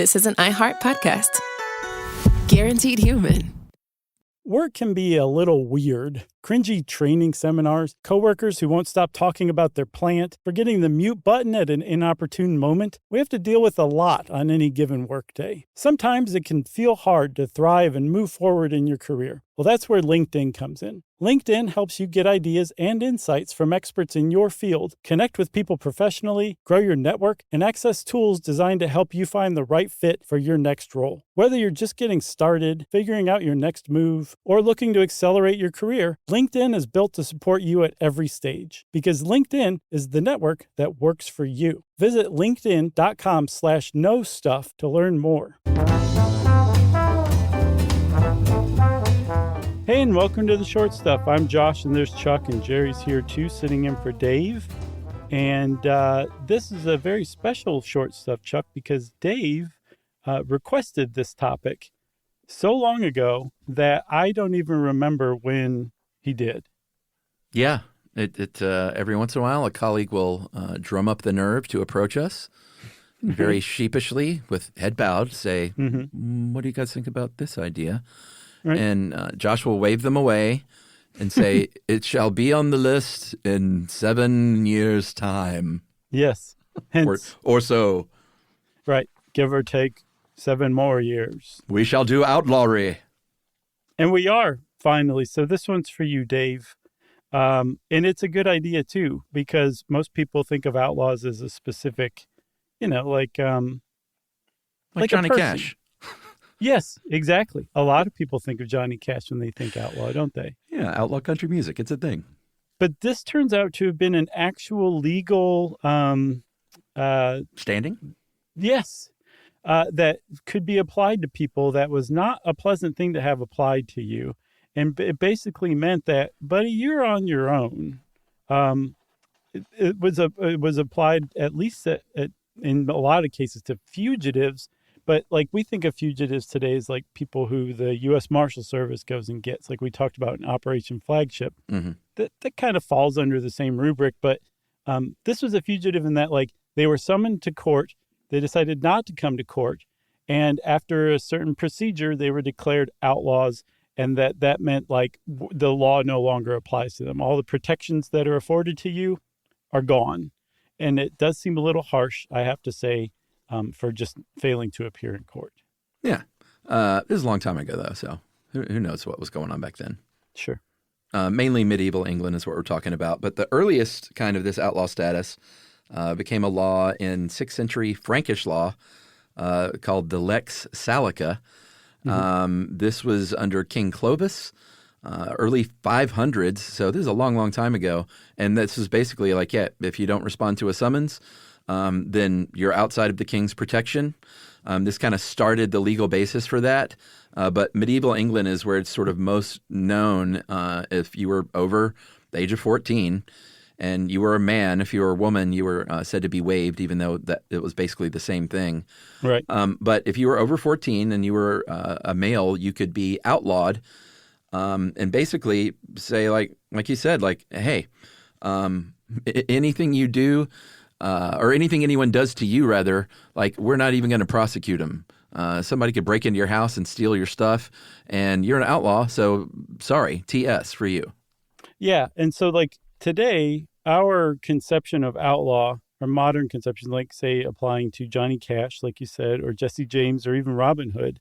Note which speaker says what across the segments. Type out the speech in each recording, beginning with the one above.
Speaker 1: this is an iHeart podcast. Guaranteed human.
Speaker 2: Work can be a little weird. Cringy training seminars, coworkers who won't stop talking about their plant, forgetting the mute button at an inopportune moment. We have to deal with a lot on any given workday. Sometimes it can feel hard to thrive and move forward in your career. Well, that's where LinkedIn comes in. LinkedIn helps you get ideas and insights from experts in your field, connect with people professionally, grow your network, and access tools designed to help you find the right fit for your next role. Whether you're just getting started, figuring out your next move, or looking to accelerate your career, LinkedIn is built to support you at every stage because LinkedIn is the network that works for you. Visit linkedin.com/knowstuff to learn more. Hey, and welcome to The Short Stuff. I'm Josh, and there's Chuck, and Jerry's here too, sitting in for Dave. And this is a very special Short Stuff, Chuck, because Dave requested this topic so long ago that I don't even remember when he did.
Speaker 3: Yeah, every once in a while, a colleague will drum up the nerve to approach us very sheepishly with head bowed, say, what do you guys think about this idea? Right. And Josh will wave them away and say, it shall be on the list in 7 years' time.
Speaker 2: Yes. Hence,
Speaker 3: or so.
Speaker 2: Right. Give or take 7 more years.
Speaker 3: We shall do Outlawry.
Speaker 2: And we are, finally. So this one's for you, Dave. And it's a good idea, too, because most people think of outlaws as a specific, like
Speaker 3: Johnny Cash.
Speaker 2: Yes, exactly. A lot of people think of Johnny Cash when they think outlaw, don't they?
Speaker 3: Yeah, outlaw country music. It's a thing.
Speaker 2: But this turns out to have been an actual legal...
Speaker 3: standing?
Speaker 2: Yes. That could be applied to people. That was not a pleasant thing to have applied to you. And it basically meant that, buddy, you're on your own. It was applied at least in a lot of cases to fugitives. But like we think of fugitives today as like people who the U.S. Marshal Service goes and gets, like we talked about in Operation Flagship. Mm-hmm. That kind of falls under the same rubric. But this was a fugitive in that like they were summoned to court. They decided not to come to court. And after a certain procedure, they were declared outlaws. And that meant like the law no longer applies to them. All the protections that are afforded to you are gone. And it does seem a little harsh, I have to say, for just failing to appear in court.
Speaker 3: Yeah. It was a long time ago, though, so who knows what was going on back then.
Speaker 2: Sure.
Speaker 3: Mainly medieval England is what we're talking about. But the earliest kind of this outlaw status became a law in 6th century Frankish law called the Lex Salica. Mm-hmm. This was under King Clovis, early 500s. So this is a long, long time ago. And this was basically like, yeah, if you don't respond to a summons, then you're outside of the king's protection. This kind of started the legal basis for that. But medieval England is where it's sort of most known if you were over the age of 14 and you were a man. If you were a woman, you were said to be waived, even though that it was basically the same thing.
Speaker 2: Right.
Speaker 3: But if you were over 14 and you were a male, you could be outlawed and basically say, like you said, like, hey, anything you do or anything anyone does to you, rather, like, we're not even going to prosecute them. Somebody could break into your house and steal your stuff, and you're an outlaw, so sorry, TS for you.
Speaker 2: Yeah, and so, like, today, our conception of outlaw, or modern conception, like, say, applying to Johnny Cash, like you said, or Jesse James, or even Robin Hood,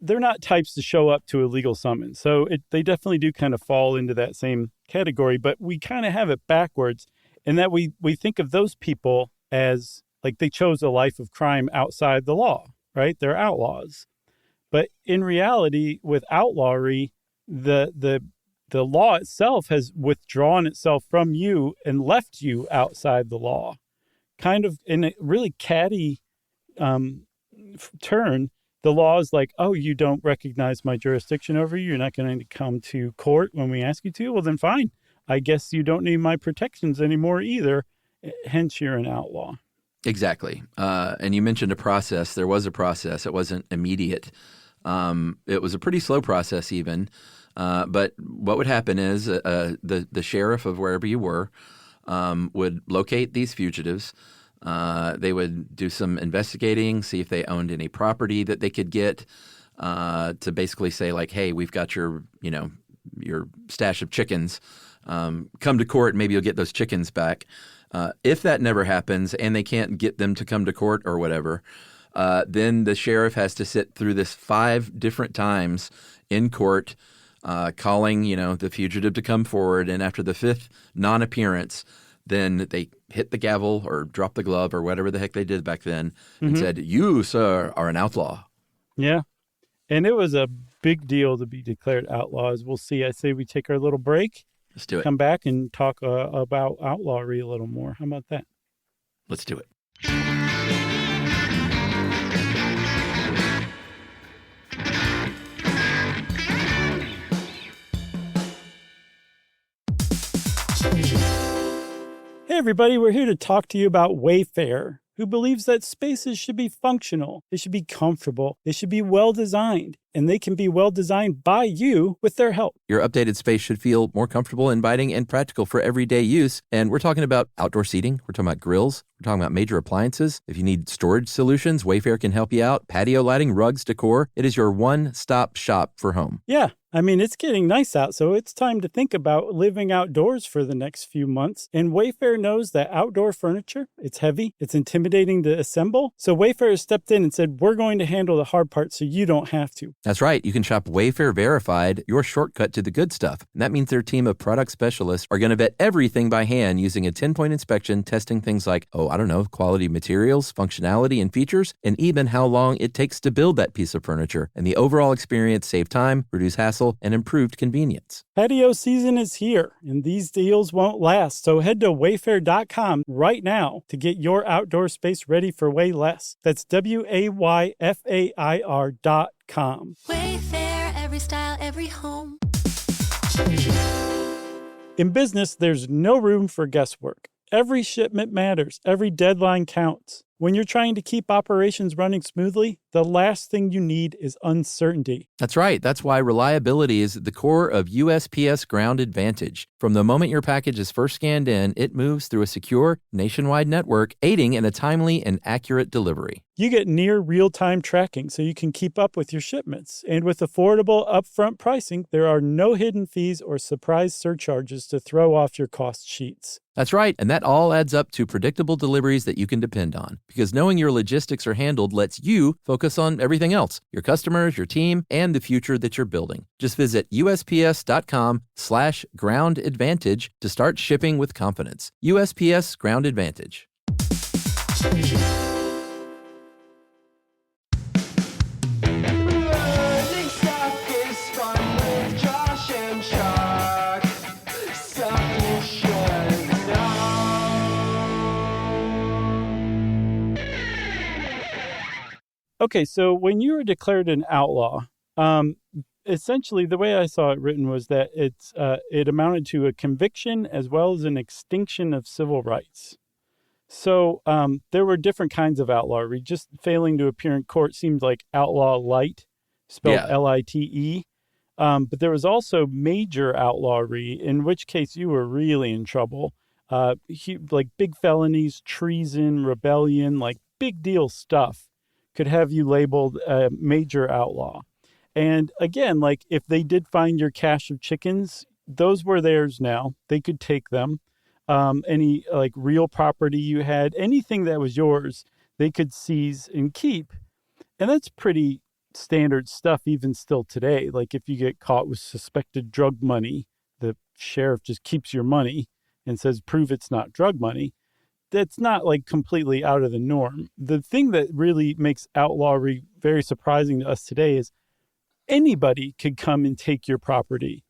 Speaker 2: they're not types to show up to a legal summons. So they definitely do kind of fall into that same category, but we kind of have it backwards. And that we think of those people as like they chose a life of crime outside the law, right? They're outlaws. But in reality, with outlawry, the law itself has withdrawn itself from you and left you outside the law. Kind of in a really catty turn, the law is like, oh, you don't recognize my jurisdiction over you. You're not going to come to court when we ask you to. Well, then fine. I guess you don't need my protections anymore either. Hence, you're an outlaw.
Speaker 3: Exactly. And you mentioned a process. There was a process. It wasn't immediate. It was a pretty slow process even. But what would happen is the sheriff of wherever you were would locate these fugitives. They would do some investigating, see if they owned any property that they could get to basically say like, hey, we've got your stash of chickens. Come to court, maybe you'll get those chickens back. If that never happens and they can't get them to come to court or whatever, then the sheriff has to sit through this 5 different times in court, calling, the fugitive to come forward. And after the 5th non-appearance, then they hit the gavel or drop the glove or whatever the heck they did back then and said, you, sir, are an outlaw.
Speaker 2: Yeah. And it was a big deal to be declared outlaws. We'll see. I say we take our little break.
Speaker 3: Let's do it.
Speaker 2: Come back and talk about outlawry a little more. How about that?
Speaker 3: Let's do it.
Speaker 2: Hey, everybody. We're here to talk to you about Wayfair, who believes that spaces should be functional, they should be comfortable, they should be well-designed, and they can be well-designed by you with their help.
Speaker 3: Your updated space should feel more comfortable, inviting, and practical for everyday use. And we're talking about outdoor seating. We're talking about grills. We're talking about major appliances. If you need storage solutions, Wayfair can help you out. Patio lighting, rugs, decor. It is your one-stop shop for home.
Speaker 2: Yeah. I mean, it's getting nice out, so it's time to think about living outdoors for the next few months. And Wayfair knows that outdoor furniture, it's heavy, it's intimidating to assemble. So Wayfair has stepped in and said, we're going to handle the hard part so you don't have to.
Speaker 3: That's right. You can shop Wayfair Verified, your shortcut to the good stuff. And that means their team of product specialists are going to vet everything by hand using a 10-point inspection, testing things like, quality materials, functionality, and features, and even how long it takes to build that piece of furniture. And the overall experience save time, reduce hassle, and improved convenience.
Speaker 2: Patio season is here, and these deals won't last. So head to wayfair.com right now to get your outdoor space ready for way less. That's WAYFAIR.com.
Speaker 4: Wayfair, every style, every home.
Speaker 2: In business, there's no room for guesswork. Every shipment matters. Every deadline counts. When you're trying to keep operations running smoothly, the last thing you need is uncertainty.
Speaker 3: That's right. That's why reliability is at the core of USPS Ground Advantage. From the moment your package is first scanned in, it moves through a secure, nationwide network, aiding in a timely and accurate delivery.
Speaker 2: You get near real-time tracking so you can keep up with your shipments. And with affordable upfront pricing, there are no hidden fees or surprise surcharges to throw off your cost sheets.
Speaker 3: That's right. And that all adds up to predictable deliveries that you can depend on. Because knowing your logistics are handled lets you focus on everything else, your customers, your team, and the future that you're building. Just visit USPS.com/Ground Advantage to start shipping with confidence. USPS Ground Advantage.
Speaker 2: Okay, so when you were declared an outlaw, essentially the way I saw it written was that it amounted to a conviction as well as an extinction of civil rights. So there were different kinds of outlawry. Just failing to appear in court seemed like outlaw light, spelled Lite. But there was also major outlawry, in which case you were really in trouble. Like big felonies, treason, rebellion, like big deal stuff could have you labeled a major outlaw. And again, like if they did find your cache of chickens, those were theirs now. They could take them. Any like real property you had, anything that was yours, they could seize and keep. And that's pretty standard stuff even still today. Like if you get caught with suspected drug money, the sheriff just keeps your money and says, prove it's not drug money. That's not like completely out of the norm. The thing that really makes outlawry very surprising to us today is anybody could come and take your property.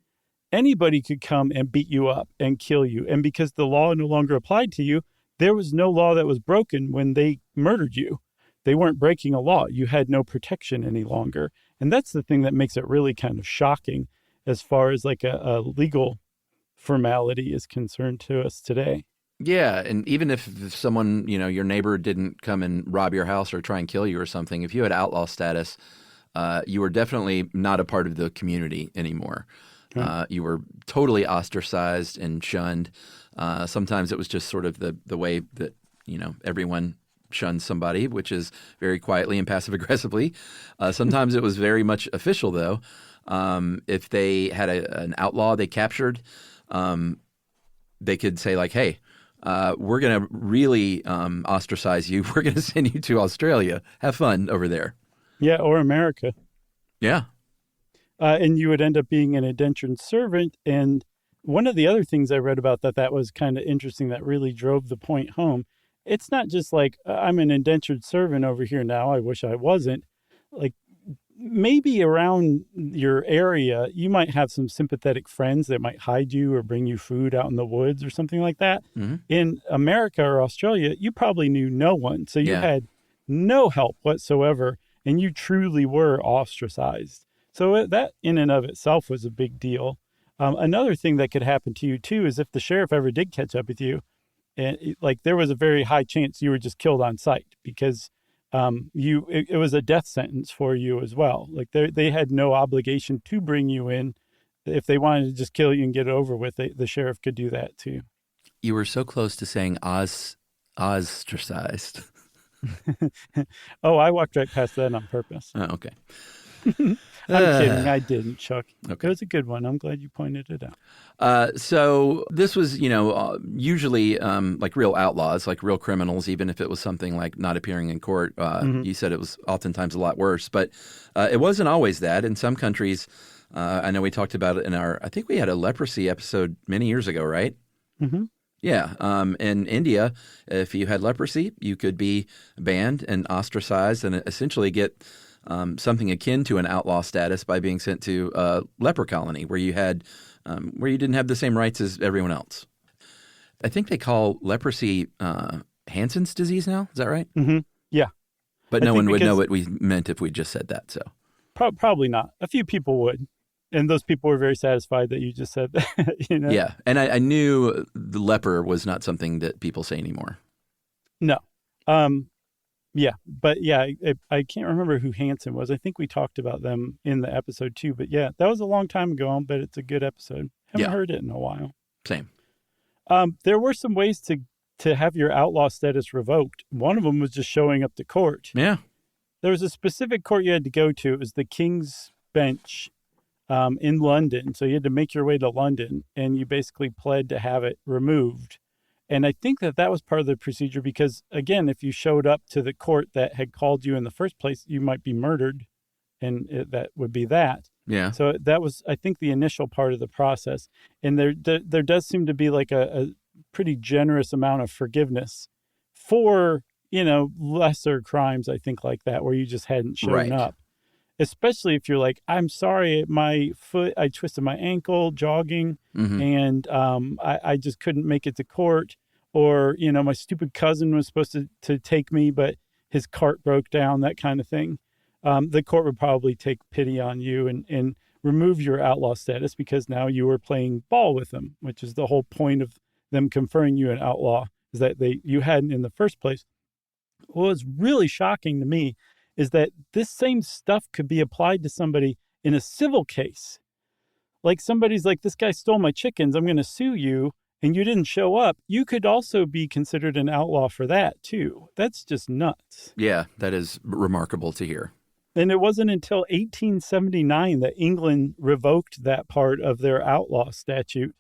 Speaker 2: Anybody could come and beat you up and kill you. And because the law no longer applied to you, there was no law that was broken when they murdered you. They weren't breaking a law. You had no protection any longer. And that's the thing that makes it really kind of shocking as far as like a legal formality is concerned to us today.
Speaker 3: Yeah, and even if someone, your neighbor didn't come and rob your house or try and kill you or something, if you had outlaw status, you were definitely not a part of the community anymore. You were totally ostracized and shunned. Sometimes it was just sort of the way that everyone shuns somebody, which is very quietly and passive aggressively. Sometimes it was very much official, though. If they had an outlaw they captured, they could say like, "Hey, we're going to really ostracize you. We're going to send you to Australia. Have fun over there."
Speaker 2: Yeah, or America.
Speaker 3: Yeah.
Speaker 2: And you would end up being an indentured servant. And one of the other things I read about that was kind of interesting that really drove the point home. It's not just like, I'm an indentured servant over here now. I wish I wasn't. Like, maybe around your area, you might have some sympathetic friends that might hide you or bring you food out in the woods or something like that.
Speaker 3: Mm-hmm.
Speaker 2: In America or Australia, you probably knew no one. So you had no help whatsoever, and you truly were ostracized. So that in and of itself was a big deal. Another thing that could happen to you, too, is if the sheriff ever did catch up with you, and there was a very high chance you were just killed on sight because it was a death sentence for you as well. Like they had no obligation to bring you in. If they wanted to just kill you and get it over with, the sheriff could do that too.
Speaker 3: You were so close to saying ostracized.
Speaker 2: Oh, I walked right past that on purpose.
Speaker 3: Oh, okay.
Speaker 2: I'm kidding. I didn't, Chuck.
Speaker 3: Okay.
Speaker 2: It was a good one. I'm glad you pointed it out.
Speaker 3: So this was, usually like real outlaws, like real criminals, even if it was something like not appearing in court. You said it was oftentimes a lot worse, but it wasn't always that. In some countries, I know we talked about it I think we had a leprosy episode many years ago, right?
Speaker 2: Mm-hmm.
Speaker 3: Yeah. In India, if you had leprosy, you could be banned and ostracized and essentially get something akin to an outlaw status by being sent to a leper colony where you didn't have the same rights as everyone else. I think they call leprosy Hansen's disease now. Is that right?
Speaker 2: Mm-hmm. Yeah.
Speaker 3: But no one would know what we meant if we just said that. So
Speaker 2: probably not. A few people would. And those people were very satisfied that you just said that,
Speaker 3: Yeah. And I knew the leper was not something that people say anymore.
Speaker 2: No. Yeah. But yeah, I can't remember who Hansen was. I think we talked about them in the episode too. But yeah, that was a long time ago, but it's a good episode. Haven't heard it in a while.
Speaker 3: Same.
Speaker 2: There were some ways to have your outlaw status revoked. One of them was just showing up to court.
Speaker 3: Yeah.
Speaker 2: There was a specific court you had to go to. It was the King's Bench in London. So you had to make your way to London, and you basically pled to have it removed. And I think that was part of the procedure because, again, if you showed up to the court that had called you in the first place, you might be murdered, and that would be that.
Speaker 3: Yeah.
Speaker 2: So that was, I think, the initial part of the process. And there does seem to be like a pretty generous amount of forgiveness for, lesser crimes, I think, like that, where you just hadn't shown up. Especially if you're like, I'm sorry, my foot, I twisted my ankle jogging, and I just couldn't make it to court. Or, my stupid cousin was supposed to take me, but his cart broke down, that kind of thing. The court would probably take pity on you and remove your outlaw status because now you were playing ball with them, which is the whole point of them conferring you an outlaw, is that you hadn't in the first place. What was really shocking to me is that this same stuff could be applied to somebody in a civil case. Like somebody's like, this guy stole my chickens, I'm going to sue you, and you didn't show up. You could also be considered an outlaw for that, too. That's just nuts.
Speaker 3: Yeah, that is remarkable to hear.
Speaker 2: And it wasn't until 1879 that England revoked that part of their outlaw statute,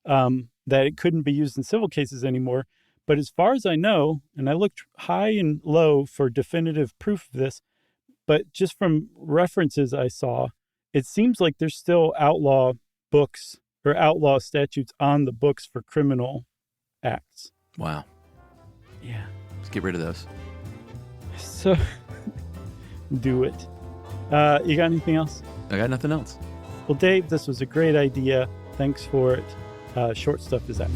Speaker 2: that it couldn't be used in civil cases anymore. But as far as I know, and I looked high and low for definitive proof of this, but just from references I saw, it seems like there's still outlaw books or outlaw statutes on the books for criminal acts.
Speaker 3: Wow.
Speaker 2: Yeah.
Speaker 3: Let's get rid of those.
Speaker 2: So, do it. You got anything else?
Speaker 3: I got nothing else.
Speaker 2: Well, Dave, this was a great idea. Thanks for it. Short Stuff is out.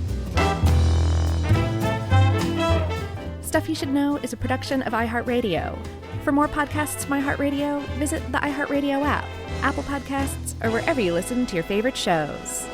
Speaker 5: Stuff You Should Know is a production of iHeartRadio. For more podcasts from iHeartRadio, visit the iHeartRadio app, Apple Podcasts, or wherever you listen to your favorite shows.